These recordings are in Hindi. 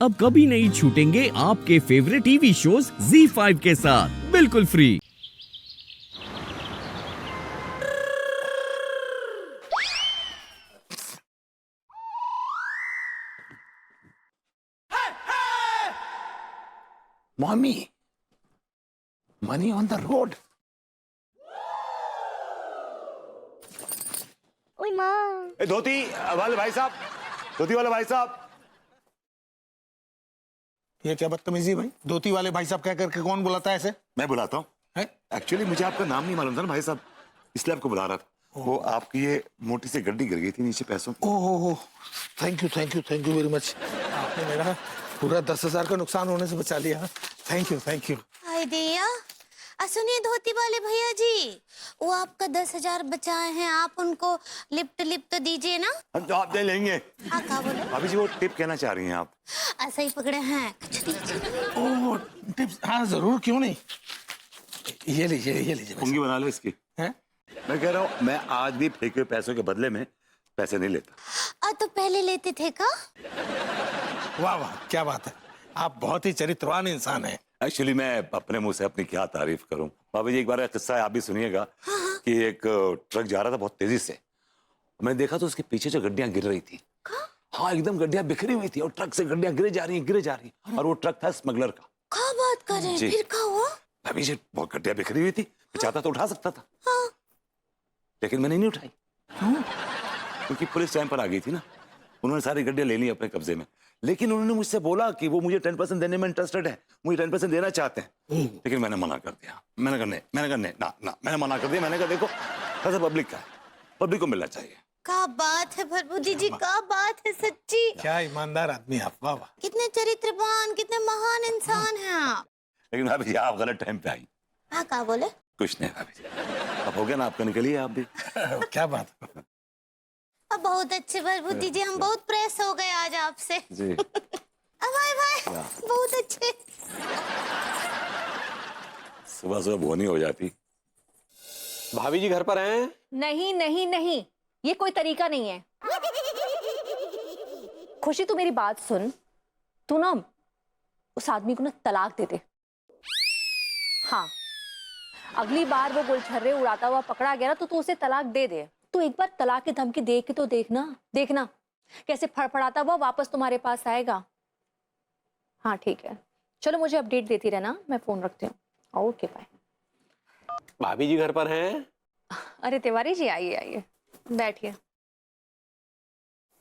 अब कभी नहीं छूटेंगे आपके फेवरेट टीवी शोज ZEE5 के साथ बिल्कुल free. Mommy, money on the road. ओए माँ। धोती वाले भाई साहब, धोती वाले भाई साहब। ये क्या बदतमीजी भाई? धोती वाले भाई साहब कह करके कौन बुलाता है ऐसे? मैं बुलाता हूँ। एक्चुअली मुझे आपका नाम नहीं मालूम था ना भाई साहब, इसलिए आपको बुला रहा था। वो आपकी ये मोटी सी गड्डी गिर गई थी नीचे पैसों। ओह, थैंक यू वेरी मच। आपने मेरा पूरा 10,000 का नुकसान होने से बचा लिया। Thank you. हाय दिया, सुनिए धोती वाले भैया जी, वो आपका 10,000 बचाए हैं, आप उनको लिफ्ट तो दीजिए ना। हम तो आप दे लेंगे। हाँ क्या बोले? अभी जी वो टिप कहना चाह रही हैं आप? ऐसा ही पकड़े हैं, कुछ दीजिए। ओह टिप्स, हाँ जरूर, क्यों नहीं। ये लीजिए पुंगी बना लो इसकी। हैं? मैं कह रहा हूँ, मैं आज भी फेंके हुए पैसों के बदले में पैसे नहीं लेता। तो पहले लेते थे का? वाह, क्या बात है, आप बहुत ही चरित्रवान इंसान हैं। एक्चुअली मैं अपने मुंह से अपनी क्या तारीफ करूं। बाबा जी, एक बार का किस्सा है, आप भी सुनिएगा। कि एक ट्रक जा रहा था बहुत तेजी से, मैंने देखा तो उसके पीछे जो गड्डियां गिर रही थी, हाँ एकदम गड्डियां बिखरी हुई थी और ट्रक से गड्डियां गिरे जा रही और वो ट्रक था स्मगलर का। क्या बात कर रहे हैं? फिर क्या हुआ? भाभी जी, बहुत गड्डियां बिखरी हुई थी, मैं चाहता तो उठा सकता था। हाँ। लेकिन मैंने नहीं उठाई। क्योंकि पुलिस टाइम पर आ गई थी ना, उन्होंने सारी गड्डियां ले ली अपने कब्जे में। लेकिन उन्होंने मुझसे बोला कि वो मुझे 10% देने में इंटरेस्टेड है, मुझे 10% देना चाहते हैं। लेकिन मैंने मना कर दिया। मैंने मना कर दिया। मैंने कहा देखो, ऐसा पब्लिक का है, पब्लिक को मिलना चाहिए। क्या बात है भरभूति जी, क्या बात है सच्ची। क्या ईमानदार आदमी आप, वाह। कितने चरित्रवान, कितने महान इंसान हैं आप। लेकिन भाभी जी, आप गलत टाइम पे आई। हाँ क्या बोले? कुछ नहीं भाभी जी, अब हो गया ना आपका, निकलिए आप भी। क्या बात है। अब बहुत अच्छे भरभूति जी, हम बहुत प्रेस हो गए आज आपसे जी। भाई बहुत अच्छे। सुबह सुबह बोनी हो जाती। भाभी जी घर पर हैं? नहीं, ये कोई तरीका नहीं है। खुशी तू मेरी बात सुन, तू ना उस आदमी को ना तलाक दे दे। हाँ, अगली बार वो गुलछर्रे उड़ाता हुआ पकड़ा गया ना तो तू उसे तलाक दे दे। तू एक बार तलाक की धमकी दे के तो देखना कैसे फड़फड़ाता हुआ वापस तुम्हारे पास आएगा। हाँ ठीक है, चलो मुझे अपडेट देती रहना, मैं फोन रखती हूँ। Okay bye. भाभी जी घर पर हैं? अरे तिवारी जी, आइए बैठिए।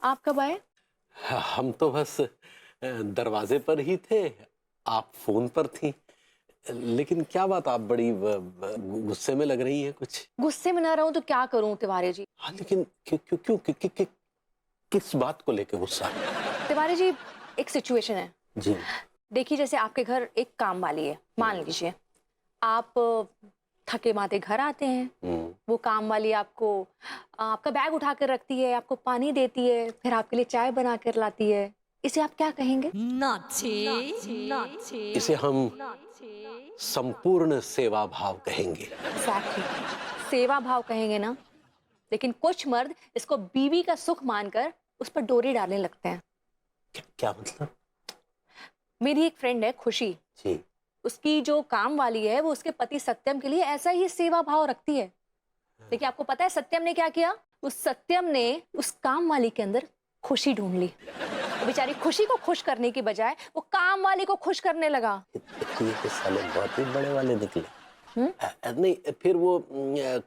आप कब आए? हम तो बस दरवाजे पर ही थे, आप फोन पर थी। लेकिन क्या बात, आप बड़ी गुस्से में लग रही हैं कुछ? गुस्से में ना रहूं तो क्या करूं तिवारी जी? हाँ लेकिन क्यों किस बात को लेकर गुस्सा? तिवारी जी, एक सिचुएशन है जी। देखिए, जैसे आपके घर एक काम वाली है, मान लीजिए आप थके माते घर आते हैं, वो काम वाली आपको आपका बैग उठा कर रखती है, आपको पानी देती है, फिर आपके लिए चाय बना कर लाती है। इसे आप क्या कहेंगे? इसे हम संपूर्ण सेवा भाव कहेंगे। Exactly. सेवा भाव कहेंगे ना, लेकिन कुछ मर्द इसको बीवी का सुख मानकर उस पर डोरी डालने लगते हैं। क्या मतलब? मेरी एक फ्रेंड है खुशी जी। उसकी जो काम वाली है वो उसके पति सत्यम के लिए ऐसा ही सेवा भाव रखती है। लेकिन आपको पता है सत्यम ने क्या किया? उस सत्यम ने उस काम वाली के अंदर खुशी ढूंढ ली। बेचारी खुशी को खुश करने की बजाय वो काम वाली को खुश करने लगा। ये साले बहुत ही बड़े वाले निकले। नहीं, फिर वो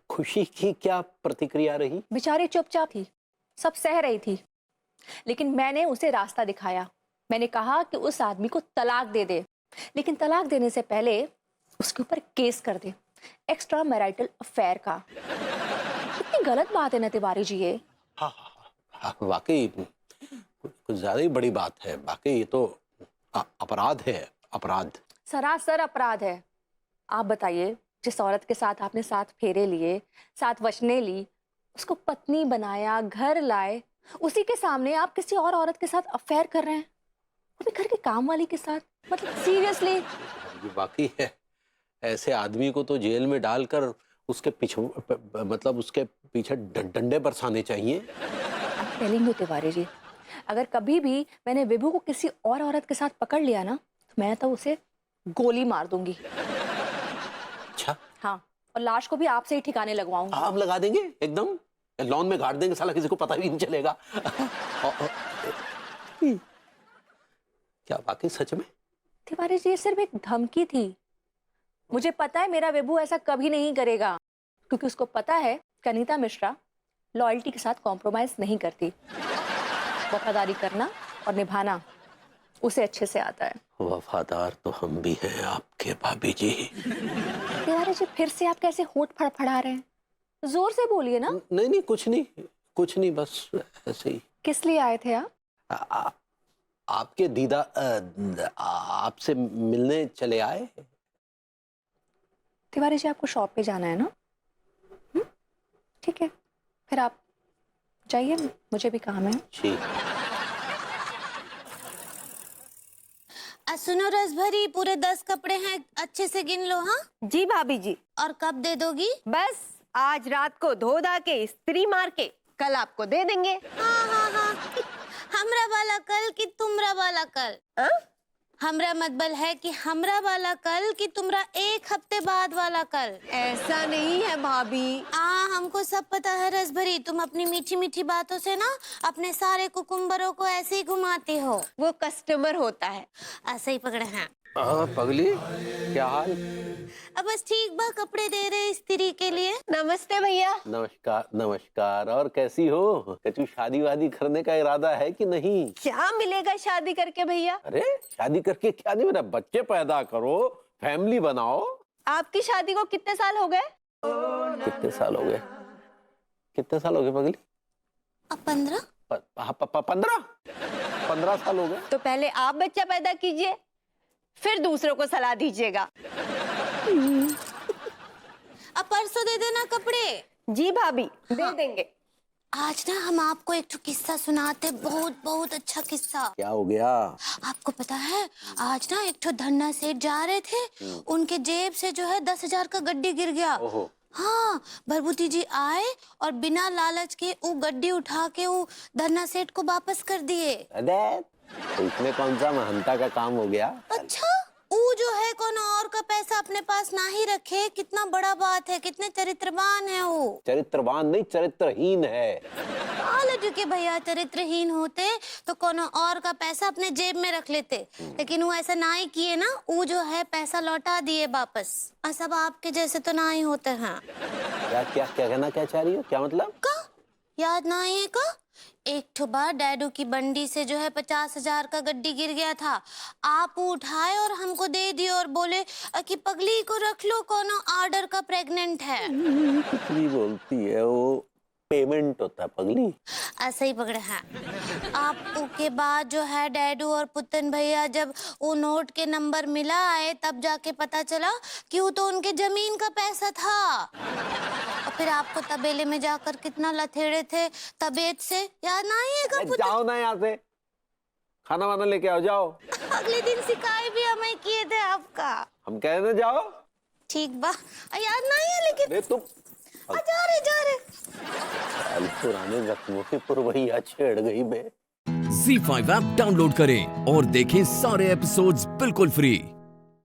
खुशी की क्या प्रतिक्रिया रही? बेचारी चुपचाप थी, सब सह रही थी। लेकिन मैंने उसे रास्ता दिखाया। मैंने कहा कि उस आदमी को तलाक दे दे, लेकिन तलाक देने से पहले उसके ऊपर केस कर दे, एक्स्ट्रा मैरिटल अफेयर का। इतनी गलत बात है ना तिवारी जी ये। हाँ, वाकई कुछ ज्यादा ही बड़ी बात है। वाकई ये तो अपराध है, अपराध, सरासर अपराध है। आप बताइए, जिस औरत के साथ आपने 7 फेरे लिए, 7 वचनें ली, उसको पत्नी बनाया, घर लाए, उसी के सामने आप किसी और औरत के साथ अफेयर कर रहे हैं, वो भी घर के काम वाली के साथ। मतलब सीरियसली वाकई है। ऐसे आदमी को तो जेल में डालकर उसके पीछे उसके पीछे डंडे बरसाने चाहिए। टेलिंग यू तिवारी जी, अगर कभी भी मैंने विभू को किसी और औरत के साथ पकड़ लिया ना तो मैं तो उसे गोली मार दूंगी। अच्छा, हाँ, और लाश को भी आपसे ही ठिकाने लगवाऊंगी। आप लगा देंगे एकदम, लॉन में गाड़ देंगे, साला किसी को पता भी नहीं चलेगा। क्या वाकई सच में? तिवारी जी, ये सिर्फ एक धमकी थी। मुझे पता है मेरा विभू ऐसा कभी नहीं करेगा, क्योंकि उसको पता है कि अनीता मिश्रा लॉयल्टी के साथ कॉम्प्रोमाइज नहीं करती। वफादारी करना और निभाना उसे अच्छे से आता है। वफादार तो हम भी हैं आपके भाभी जी। तिवारी जी, फिर से आप कैसे होंठ फड़फड़ा रहे हैं? जोर से बोलिए ना। नहीं नहीं, कुछ नहीं, बस ऐसे ही। किस लिए आए थे आप? आपके दीदा आपसे मिलने चले आए। तिवारी जी, आपको शॉप पे जाना है ना? ठीक है, फिर आप जाइए, मुझे भी काम है। जी। सुनो रसभरी, पूरे 10 कपड़े हैं, अच्छे से गिन लो। हाँ जी भाभी जी। और कब दे दोगी? बस आज रात को धो धा के इस्त्री मार के कल आपको दे देंगे। हाँ हाँ हाँ हमरा वाला कल कि तुमरा वाला कल? हमरा मतलब है कि हमरा वाला कल कि तुमरा 1 हफ्ते बाद वाला कल? ऐसा नहीं है भाभी। हमको सब पता है रसभरी, तुम अपनी मीठी मीठी बातों से ना अपने सारे कुकुम्बरों को ऐसे ही घुमाती हो। वो कस्टमर होता है। ऐसे ही पकड़े हैं। पगली, क्या हाल? अब बस ठीक बा, कपड़े दे रहे इस्त्री के लिए। नमस्ते भैया। नमस्कार नमस्कार। और कैसी हो? कछु शादी वादी करने का इरादा है कि नहीं? क्या मिलेगा शादी करके भैया? अरे शादी करके क्या नहीं, मेरा बच्चे पैदा करो, फैमिली बनाओ। आपकी शादी को कितने साल हो गए? कितने साल हो गए? कितने साल हो गए पगली? अब 15। 15 साल हो गए। तो पहले आप बच्चा पैदा कीजिए, फिर दूसरों को सलाह दीजिएगा। अब परसों दे देना कपड़े। जी भाभी, दे देंगे। आज ना हम आपको एक किस्सा सुनाते, बहुत बहुत अच्छा किस्सा। क्या हो गया? आपको पता है, आज ना एक धन्ना सेठ जा रहे थे, उनके जेब से जो है 10,000 का गड्डी गिर गया। ओहो। हाँ, भरभूति जी आए और बिना लालच के वो गड्डी उठा के वो धन्ना सेठ को वापस कर दिए। अरे तो इसमें कौन सा महंता का काम हो गया? अच्छा, वो जो है कौन और का पैसा अपने पास ना ही रखे, कितना बड़ा बात है, कितने चरित्रवान है वो। चरित्रवान नहीं, चरित्रहीन है। के भैया चरित्रहीन होते तो कोनो और का पैसा अपने जेब में रख लेते, लेकिन वो ऐसा ना ही किए ना, वो जो है पैसा लौटा दिए वापस। सब आपके जैसे तो ना ही होते हैं। क्या क्या क्या कहना क्या चाह रही हो? क्या मतलब? का याद ना है का? एक बार डैडू की बंडी से जो है 50,000 का गड्डी गिर गया था, आप उठाए और हमको दे दिए और बोले कि पगली को रख लो, कोनो ऑर्डर का प्रेग्नेंट है। कुछ भी बोलती है, वो पेमेंट होता है पगली। ऐसे ही पकड़े हैं आप। के बाद जो है डैडू और पुतन भैया जब वो नोट के नंबर मिला आए, तब जाके पता चला कि वो तो उनके जमीन का पैसा था। और फिर आपको तबेले में जाकर कितना लथेड़े थे तबीयत से, याद ना आइएगा? जाओ ना यहाँ से, खाना वाना लेके आओ, जाओ। अगले दिन शिकायत भी हमें किए थे आपका। हम कह रहे जाओ। ठीक बा, याद ना है लेकिन। अरे तुम जा रहे पुराने जख्मों की पुरवैया छेड़ गई बे। Z5 ऐप डाउनलोड करें और देखें सारे एपिसोड्स बिल्कुल फ्री।